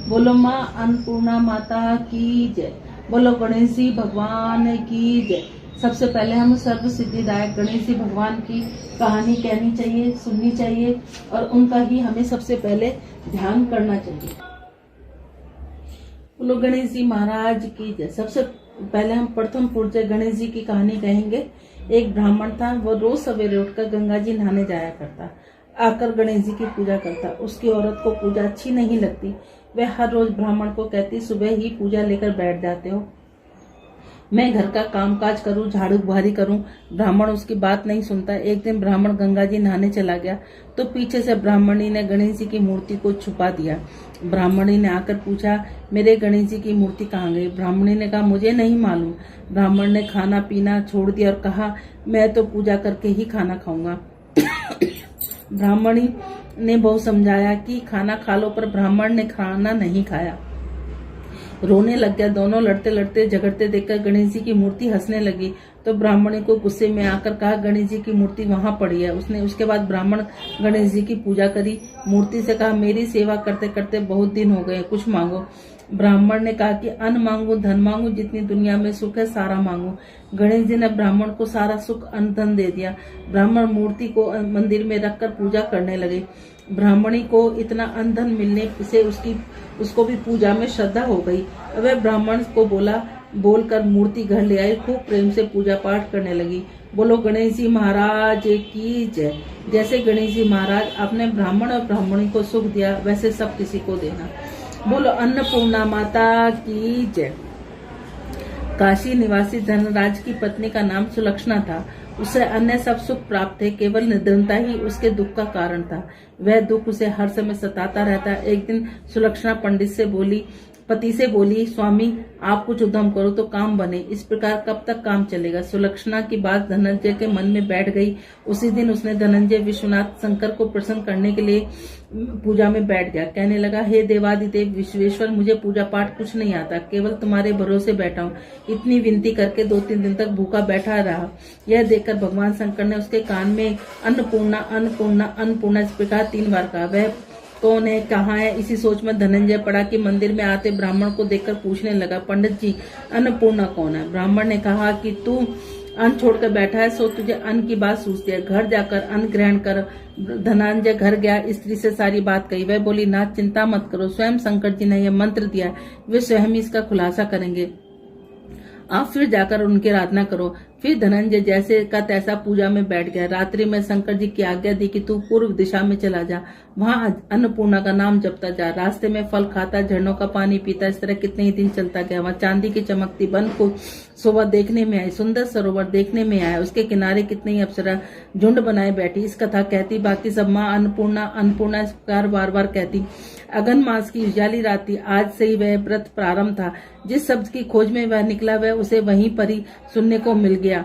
बोलो माँ अन्नपूर्णा माता की जय। बोलो गणेश जी भगवान की जय। सबसे पहले हम सर्व सिद्धिदायक गणेश जी भगवान की कहानी कहनी चाहिए, सुननी चाहिए और उनका ही हमें सबसे पहले ध्यान करना चाहिए। बोलो गणेश जी महाराज की जय। सबसे पहले हम प्रथम पूज्य गणेश जी की कहानी कहेंगे। एक ब्राह्मण था, वो रोज सवेरे उठकर गंगा जी नहाने जाया करता, आकर गणेश जी की पूजा करता। उसकी औरत को पूजा अच्छी नहीं लगती। वह हर रोज ब्राह्मण को कहती, सुबह ही पूजा लेकर बैठ जाते हो, मैं घर का कामकाज करूं, झाड़ू बुहारी करूं। ब्राह्मण उसकी बात नहीं सुनता। एक दिन ब्राह्मण गंगा जी नहाने चला गया तो पीछे से ब्राह्मणी ने गणेश जी की मूर्ति को छुपा दिया। ब्राह्मणी ने आकर पूछा, मेरे गणेश जी की मूर्ति कहाँ गई? ब्राह्मणी ने कहा, मुझे नहीं मालूम। ब्राह्मण ने खाना पीना छोड़ दिया और कहा, मैं तो पूजा करके ही खाना खाऊंगा। ब्राह्मणी ने बहुत समझाया कि खाना खा लो, पर ब्राह्मण ने खाना नहीं खाया, रोने लग गया। दोनों लड़ते लड़ते झगड़ते देखकर गणेश जी की मूर्ति हंसने लगी तो ब्राह्मणी को गुस्से में आकर कहा, गणेश जी की मूर्ति वहां पड़ी है। उसके बाद ब्राह्मण गणेश जी की पूजा करी। मूर्ति से कहा, मेरी सेवा करते करते बहुत दिन हो गए, कुछ मांगो। ब्राह्मण ने कहा कि अन्न मांगू, धन मांगू, जितनी दुनिया में सुख है सारा मांगू। गणेश जी ने ब्राह्मण को सारा सुख अन्न धन दे दिया। ब्राह्मण मूर्ति को मंदिर में रखकर पूजा करने लगे। ब्राह्मणी को इतना अन्न धन मिलने से उसको भी पूजा में श्रद्धा हो गई। वह ब्राह्मण को बोलकर मूर्ति घर ले आई, खूब प्रेम से पूजा पाठ करने लगी। बोलो गणेश जी महाराज की जय। जैसे गणेश जी महाराज आपने ब्राह्मण और ब्राह्मणी को सुख दिया, वैसे सब किसी को देना। बोलो अन्नपूर्णा माता की जय। काशी निवासी धनराज की पत्नी का नाम सुलक्षणा था। उसे अन्य सब सुख प्राप्त थे, केवल निधनता ही उसके दुख का कारण था। वह दुख उसे हर समय सताता रहता। एक दिन सुलक्षणा पति से बोली, स्वामी आप कुछ उद्यम करो तो काम बने, इस प्रकार कब तक काम चलेगा? सुलक्षणा की बात धनंजय के मन में बैठ गई। उसी दिन उसने धनंजय विश्वनाथ शंकर को प्रसन्न करने के लिए पूजा में बैठ गया। कहने लगा, हे देवादिदेव विश्वेश्वर, मुझे पूजा पाठ कुछ नहीं आता, केवल तुम्हारे भरोसे बैठा हूँ। इतनी विनती करके 2-3 दिन तक भूखा बैठा रहा। यह देखकर भगवान शंकर ने उसके कान में अन्नपूर्णा अन्नपूर्णा अन्नपूर्णा इस प्रकार 3 बार कहा। वह कौन है, कहाँ है? इसी सोच में धनंजय पड़ा कि मंदिर में आते ब्राह्मण को देखकर पूछने लगा, पंडित जी अन्नपूर्णा कौन है? ब्राह्मण ने कहा कि तू अन्न छोड़कर बैठा है, सो तुझे अन्न की बात सूझती है, घर जाकर अन्न ग्रहण कर। धनंजय घर गया, स्त्री से सारी बात कही। वह बोली, ना चिंता मत करो, स्वयं शंकर जी ने यह मंत्र दिया, वे स्वयं ही इसका खुलासा करेंगे, आप फिर जाकर उनकी आराधना करो। फिर धनंजय जैसे का तैसा पूजा में बैठ गया। रात्रि में शंकर जी की आज्ञा दी कि तू पूर्व दिशा में चला जा, वहां अन्नपूर्णा का नाम जपता जा। रास्ते में फल खाता, झरनों का पानी पीता, इस तरह कितने ही दिन चलता गया। वहां चांदी की चमकती वन को शोभा देखने में आई, सुंदर सरोवर देखने में आया, उसके किनारे कितनी ही अप्सरा झुंड बनाए बैठी। इस कथा कहती, बाकी सब माँ अन्नपूर्णा अन्नपूर्णा इस प्रकार बार बार कहती। अगन मास की उजाली रात थी। आज से ही वह व्रत प्रारंभ था। जिस शब्द की खोज में वह निकला, वह उसे वहीं पर ही सुनने को मिल गया।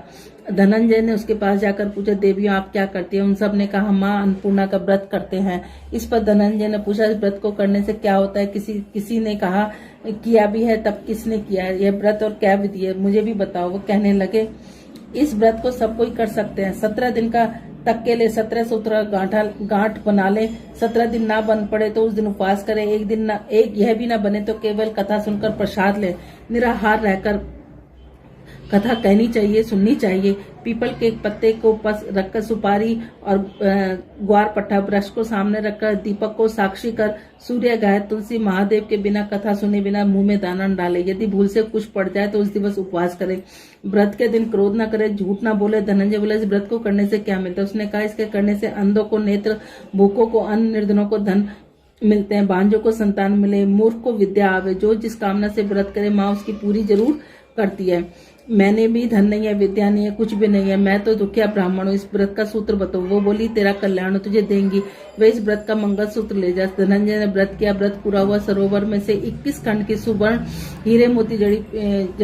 धनंजय ने उसके पास जाकर पूछा, देवियों आप क्या करती हैं? उन सब ने कहा, माँ अन्नपूर्णा का व्रत करते हैं। इस पर धनंजय ने पूछा, इस व्रत को करने से क्या होता है? किसी ने कहा, किया भी है, तब किसने किया है? यह व्रत और क्या विधि है, मुझे भी बताओ। वो कहने लगे, इस व्रत को सब कोई कर सकते हैं। 17 दिन का तक के लिए 17 सूत्र गांठ बना ले। 17 दिन ना बन पड़े तो उस दिन उपवास करे। एक यह भी ना बने तो केवल कथा सुनकर प्रसाद ले। निराहार रहकर कथा कहनी चाहिए, सुननी चाहिए। पीपल के पत्ते को रखकर सुपारी और ग्वार पट्टा वृक्ष को सामने रखकर दीपक को साक्षी कर सूर्य गाय तुलसी महादेव के बिना कथा सुने बिना मुंह में दाना न डाले। यदि भूल से कुछ पड़ जाए तो उस दिवस उपवास करे। व्रत के दिन क्रोध न करे, झूठ न बोले। धनंजय बोले, इस व्रत को करने से क्या मिलता है? उसने कहा, इसके करने से अंधों को नेत्र, भूखों को अन्न, निर्धनों को धन मिलते हैं, बांझों को संतान मिले, मूर्ख को विद्या आवे। जो जिस कामना से व्रत करे माँ उसकी पूरी जरूर करती है। मैंने भी धन नहीं है, विद्या नहीं है, कुछ भी नहीं है, मैं तो दुखिया ब्राह्मण हूँ, इस व्रत का सूत्र बताओ। वो बोली, तेरा कल्याण तुझे देंगी, वे इस व्रत का मंगल सूत्र ले जा। धनंजय ने व्रत किया। व्रत पूरा हुआ। सरोवर में से 21 खंड की सुवर्ण हीरे मोती जड़ी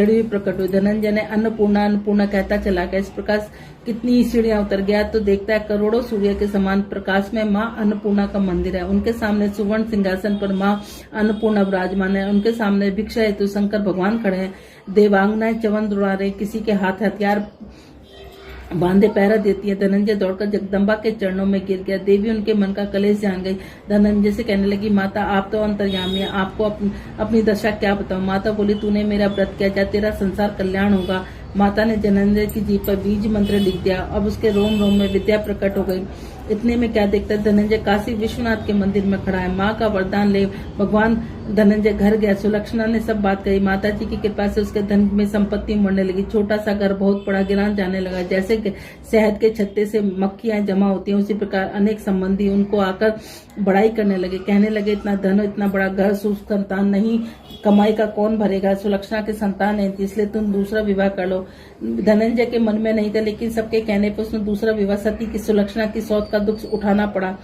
हुई प्रकट हुई। धनंजय ने अन्नपूर्णा अन्नपूर्णा कहता चला गया। इस प्रकार कितनी सीढ़ियां उतर गया तो देखता है करोड़ों सूर्य के समान प्रकाश में माँ अन्नपूर्णा का मंदिर है। उनके सामने सुवर्ण सिंहासन पर माँ अन्नपूर्णा विराजमान है। उनके सामने भिक्षा हेतु शंकर भगवान खड़े हैं। देवांगनाएं च्यवन दुड़ा रहे, किसी के हाथ हथियार बांधे पहरा देती है। धनंजय दौड़कर जगदम्बा के चरणों में गिर गया। देवी उनके मन का कलेश जान गई। धनंजय से कहने लगी, माता आप तो अंतर्यामी है, आपको अपनी दशा क्या बताऊं। माता बोली, तूने मेरा व्रत किया, जा तेरा संसार कल्याण होगा। माता ने धनंजय की जीभ पर बीज मंत्र लिख दिया। अब उसके रोम रोम में विद्या प्रकट हो गई। इतने में क्या देखता है, धनंजय काशी विश्वनाथ के मंदिर में खड़ा है। माँ का वरदान ले भगवान धनंजय घर गया। सुलक्षणा ने सब बात कही। माता जी की कृपा से उसके धन में संपत्ति बढ़ने लगी। छोटा सा घर बहुत बड़ा गिरान जाने लगा। जैसे शहद के छत्ते से मक्खियां जमा होती हैं, उसी प्रकार अनेक संबंधी उनको आकर बड़ाई करने लगे। कहने लगे, इतना धन, इतना बड़ा घर, सुख संतान नहीं, कमाई का कौन भरेगा। सुलक्षणा के संतान नहीं थी, इसलिए तुम दूसरा विवाह कर लो। धनंजय के मन में नहीं था, लेकिन सबके कहने पर उसने दूसरा विवाह सती की सुलक्षणा की सौत का दुख उठाना पड़ा।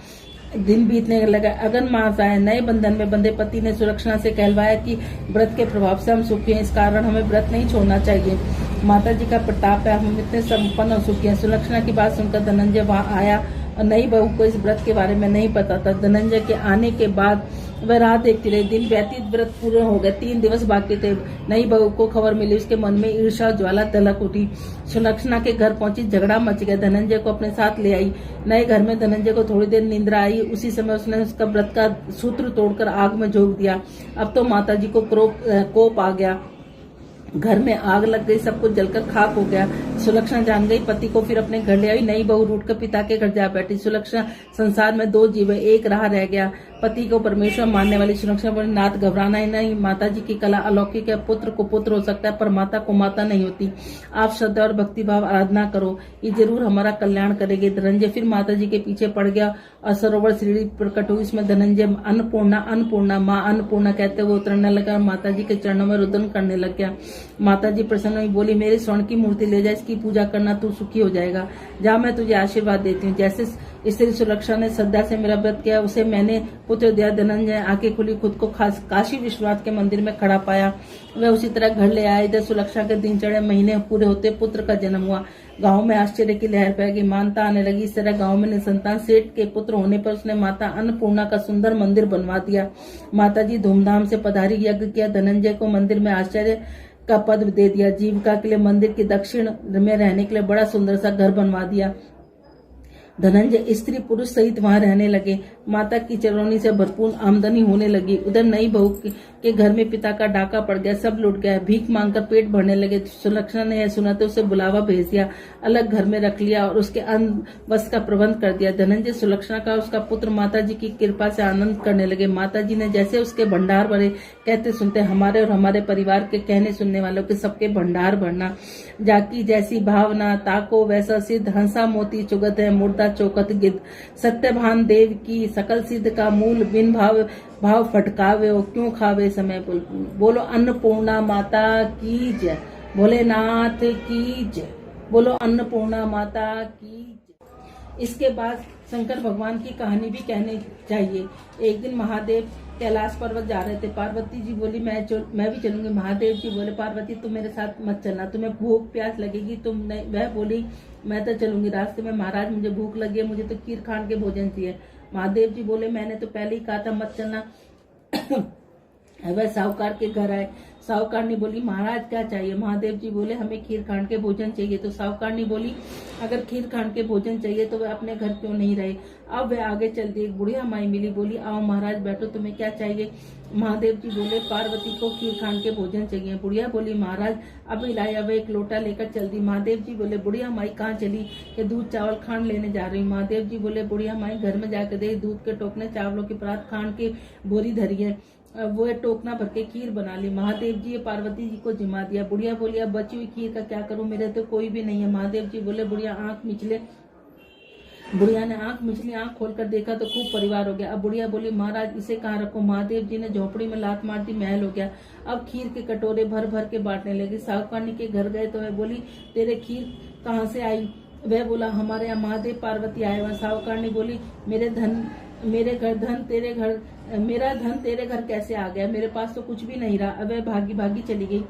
दिन बीतने लगा। अगन मास आए। नए बंधन में बंधे पति ने सुलक्षणा से कहलवाया कि व्रत के प्रभाव से हम सुखी हैं, इस कारण हमें व्रत नहीं छोड़ना चाहिए। माता जी का प्रताप है, हम इतने संपन्न और सुखी हैं। सुलक्षणा की बात सुनकर धनंजय वहां आया और नई बहू को इस व्रत के बारे में नहीं पता था। धनंजय के आने के बाद वह राह देखती रही। दिन व्यतीत, व्रत पूरे हो गए। 3 दिवस बाकी थे। नई बहू को खबर मिली, उसके मन में ईर्ष्या ज्वाला तलक उठी। सुलक्षणा के घर पहुंची, झगड़ा मच गया। धनंजय को अपने साथ ले आई। नए घर में धनंजय को थोड़ी देर निंद्रा आई। उसी समय उसने उसका व्रत का सूत्र तोड़कर आग में झोंक दिया। अब तो माता जी को कोप आ गया। घर में आग लग गई, सब कुछ जलकर खाक हो गया। सुलक्षणा जान गई, पति को फिर अपने घर ले आई। नई बहू रूठकर पिता के घर जा बैठी। सुलक्षणा, संसार में 2 जीव है, एक राह रह गया। पति को परमेश्वर मानने वाली सुलक्षणा बोली, नाथ घबराना ही नहीं, माता जी की कला अलौकिक है। पुत्र को पुत्र हो सकता है, पर माता को माता नहीं होती। आप श्रद्धा और भक्ति भाव आराधना करो, ये जरूर हमारा कल्याण करेगी। धनंजय फिर माता जी के पीछे पड़ गया और सरोवर सीढ़ी प्रकट हुई। इसमें धनंजय अन्नपूर्णा अन्नपूर्णा माँ अन्नपूर्णा कहते हुए उतरने लगा और माता जी के चरणों में रुदन करने लग गया। माता जी प्रसन्न हुई, बोली, मेरी स्वर्ण की मूर्ति ले जा, इसकी पूजा करना, तू सुखी हो जाएगा। जा, मैं तुझे आशीर्वाद देती हूँ। जैसे स्त्री सुलक्षणा ने श्रद्धा से मेरा व्रत किया, उसे मैंने पुत्र दिया। धनंजय आंखें खुली, खुद को काशी विश्वनाथ के मंदिर में खड़ा पाया। वह उसी तरह घर ले आया। इधर सुलक्षणा के दिनचर्या महीने पूरे होते पुत्र का जन्म हुआ। गांव में आश्चर्य की लहर फैल गई, मानता आने लगी। इस तरह गांव में निसंतान सेठ के पुत्र होने पर उसने माता अन्नपूर्णा का सुंदर मंदिर बनवा दिया। माता जी धूमधाम से पधारी, यज्ञ किया। धनंजय को मंदिर में आश्चर्य का पद दे दिया। जीविका के लिए मंदिर की दक्षिण में रहने के लिए बड़ा सुंदर सा घर बनवा दिया। धनंजय स्त्री पुरुष सहित वहां रहने लगे। माता की चरौनी से भरपूर आमदनी होने लगी। उधर नई बहू के घर में पिता का डाका पड़ गया, सब लुट गया। भीख मांगकर पेट भरने लगे। सुलक्षणा ने यह सुना तो उसे बुलावा भेज दिया, अलग घर में रख लिया और उसके अन्न वस्त्र का प्रबंध कर दिया। धनंजय सुलक्षणा का उसका पुत्र माता जी की कृपा से आनंद करने लगे। माता जी ने जैसे उसके भंडार भरे, कहते सुनते हमारे और हमारे परिवार के कहने सुनने वालों के सबके भंडार भरना। जाकी जैसी भावना ताको वैसा सिद्ध, हंसा मोती चुगत है मुर्दा चौकत गिद्ध। सत्यभान देव की सकल सिद्ध का मूल, बिन भाव फटकावे हो क्यों खावे समय बुलबुल। बोलो अन्नपूर्णा माता की जय, भोलेनाथ की जय, बोलो अन्नपूर्णा माता की जय। इसके बाद शंकर भगवान की कहानी भी कहनी चाहिए। एक दिन महादेव कैलाश पर्वत जा रहे थे। पार्वती जी बोली, मैं भी चलूंगी। महादेव जी बोले, पार्वती तुम मेरे साथ मत चलना, तुम्हें भूख प्यास लगेगी, तुम नहीं। वह बोली, मैं तो चलूंगी। रास्ते में, महाराज मुझे भूख लगी है, मुझे तो खीर खान के भोजन चाहिए। महादेव जी बोले, मैंने तो पहले ही कहा था मत चलना। वह साहूकार के घर आए। साहूकारनी बोली, महाराज क्या चाहिए। महादेव जी बोले, हमें खीर खान के भोजन चाहिए। तो साहूकारनी बोली, अगर खीर खान के भोजन चाहिए तो वह अपने घर क्यों नहीं रहे। अब वह आगे चल दी। एक बुढ़िया माई मिली, बोली, आओ महाराज बैठो, तुम्हें क्या चाहिए। महादेव जी बोले, पार्वती को खीर खान के भोजन चाहिए। बुढ़िया बोली, महाराज अभी लाया। वह एक लोटा लेकर चल दी। महादेव जी बोले, बुढ़िया माई कहाँ चली। कि दूध चावल खांड लेने जा रही। महादेव जी बोले, बुढ़िया माई घर में जाकर दे, दूध के टोकने चावलों के परात खांड की बोरी धरी है, वो टोकना भर के खीर बना ली। महादेव जी पार्वती जी को जिमा दिया। बुढ़िया बोली, अब बची हुई खीर का क्या करूं, मेरे तो कोई भी नहीं है। महादेव जी बोले, बुढ़िया आंख मिचले। बुढ़िया ने आंख मिचली, आंख खोलकर देखा तो खूब परिवार हो गया। अब बुढ़िया बोली, महाराज इसे कहाँ रखो। महादेव जी ने झोपड़ी में लात मार दी, महल हो गया। अब खीर के कटोरे भर भर के बांटने लगे। साहूकारनी के घर गए तो वह बोली, तेरे खीर कहाँ से आई। वह बोला, हमारे यहाँ महादेव पार्वती आए हुए। साहूकारनी बोली, मेरा धन तेरे घर कैसे आ गया, मेरे पास तो कुछ भी नहीं रहा। अब वह भागी भागी चली गई।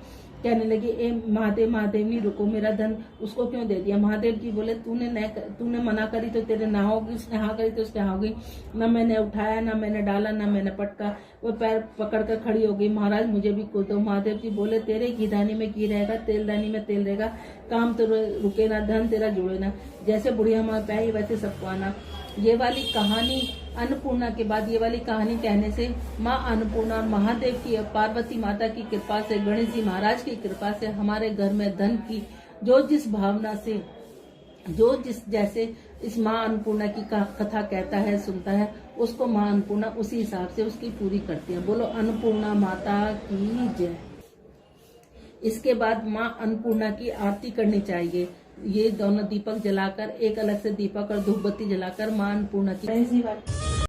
कहने लगी, ए महादेव महादेवनी रुको, मेरा धन उसको क्यों दे दिया। महादेव जी बोले, तूने मना करी तो तेरे ना होगी, उसने हाँ करी तो उसके हाँ होगी। न मैंने उठाया, न मैंने डाला, न मैंने पटका, वो पैर पकड़ कर खड़ी हो गई। महाराज मुझे भी कूद दो। महादेव जी बोले, तेरे घीदानी में घी रहेगा, तेलदानी में तेल रहेगा, काम तो रुके ना, धन तेरा जुड़े ना, जैसे बुढ़िया माँ पे आई वैसे सबको आना। ये वाली कहानी अन्नपूर्णा के बाद ये वाली कहानी कहने से माँ अन्नपूर्णा और महादेव की, पार्वती माता की कृपा से, गणेश जी महाराज की कृपा से हमारे घर में धन की जो जिस भावना से, जो जिस जैसे इस माँ अन्नपूर्णा की कथा कहता है, सुनता है, उसको माँ अन्नपूर्णा उसी हिसाब से उसकी पूरी करती है। बोलो अन्नपूर्णा माता की जय। इसके बाद माँ अन्नपूर्णा की आरती करनी चाहिए। ये दोनों दीपक जलाकर, एक अलग से दीपक और धूपबत्ती जलाकर माँ अन्नपूर्णा की